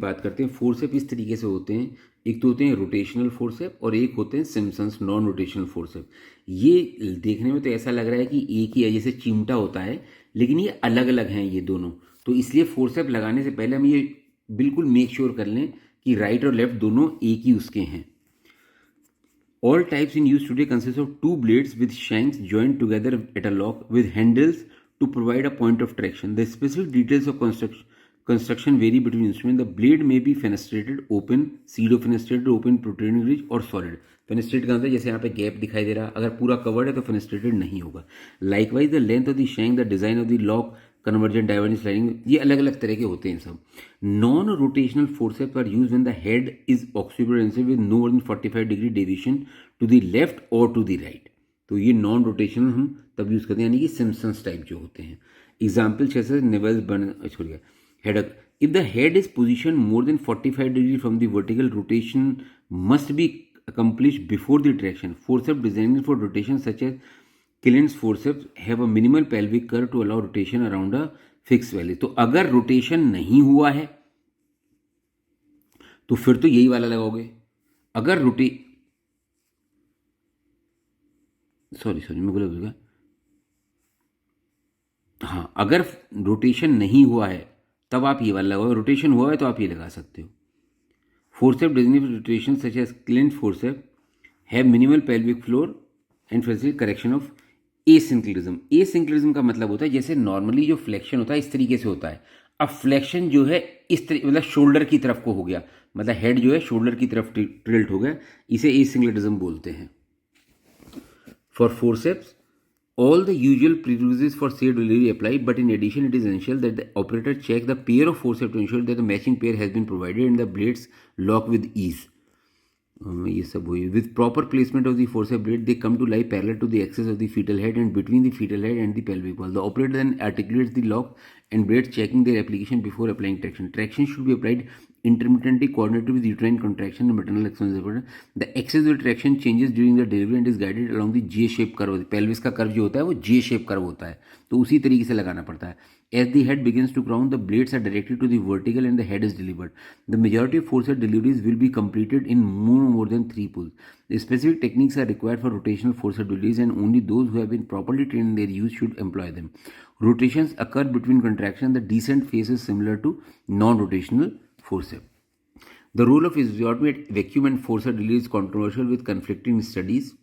बात करते हैं। फोर्सेप इस तरीके से होते हैं, एक तो होते हैं रोटेशनल फोर्सेप और एक होते हैं सिम्पसन्स नॉन रोटेशनल फोर्सेप। ये देखने में तो ऐसा लग रहा है कि एक ही है, जैसे चिमटा होता है, लेकिन ये अलग अलग हैं ये दोनों। तो इसलिए फोर्सेप लगाने से पहले हम ये बिल्कुल मेक श्योर कर लें कि राइट और लेफ्ट दोनों एक ही उसके हैं। All types in use today consist of two blades with shanks joined together at a lock with handles to provide a point of traction. The specific details of construction vary between instruments. The blade may be fenestrated, open, pseudo-fenestrated, open, protruding ridge और solid. फेनेस्ट्रेट का मतलब जैसे यहाँ पे gap दिखाई दे रहा है, अगर पूरा कवर्ड है तो फेनेस्ट्रेटेड नहीं होगा। Likewise the length of the shank, the design of the lock, convergent, divergent, sliding, ये अलग अलग तरह के होते हैं सब। Non rotational forceps are used when the head is occipitoanterior with no more than 45 degree deviation to the left और to the right. तो ये नॉन रोटेशनल हम तब यूज करते हैं, यानी कि सिम्पसन्स टाइप जो होते हैं। एग्जाम्पल जैसे नेवल्स बर्न, छोड़ गया head. If the head is position more than 45 degree from the vertical, rotation must be accomplished before the traction. Forceps designed for rotation such as Killen's forceps have a minimal pelvic curve to allow rotation around a fixed value. तो अगर rotation नहीं हुआ है तो फिर तो यही वाला लगाओगे। अगर सॉरी मैं बोला, हाँ, अगर रोटेशन नहीं हुआ है तब आप ये वाला लगाओगे, रोटेशन हुआ है तो आप ये लगा सकते हो। Forceps designated for rotation such as Killen's forceps have minimal pelvic floor and facilitate correction of asynclitism. Asynclitism का मतलब होता है जैसे नॉर्मली जो फ्लेक्शन होता है इस तरीके से होता है, अब फ्लेक्शन जो है इस तरीके मतलब शोल्डर की तरफ को हो गया, मतलब हेड जो है शोल्डर की तरफ टिल्ट हो गया, इसे एसिंक्लिटिज्म बोलते हैं। For forceps all the usual prerequisites for safe delivery apply, but in addition it is essential that the operator check the pair of forceps to ensure that the matching pair has been provided and the blades lock with ease. ये सब हुई। With proper placement of the forceps blade, they come to lie parallel to the axis of the fetal head and between the fetal head and the pelvic wall. The operator then articulates the lock and blades, checking their application before applying traction. Traction should be applied intermittently, coordinated with uterine contraction and maternal expansion. The axis of traction changes during the delivery and is guided along the J-shaped curve. Pelvis का curve जो होता है वो J-shaped curve होता है, तो उसी तरीके से लगाना पड़ता है। As the head begins to crown, the blades are directed to the vertical and the head is delivered. The majority of forceps deliveries will be completed in more than 3 pulls. The specific techniques are required for rotational forceps deliveries and only those who have been properly trained in their use should employ them. Rotations occur between contraction. The descent phase is similar to non-rotational forceps. The role of ischiotomy at vacuum and forceps delivery is controversial with conflicting studies.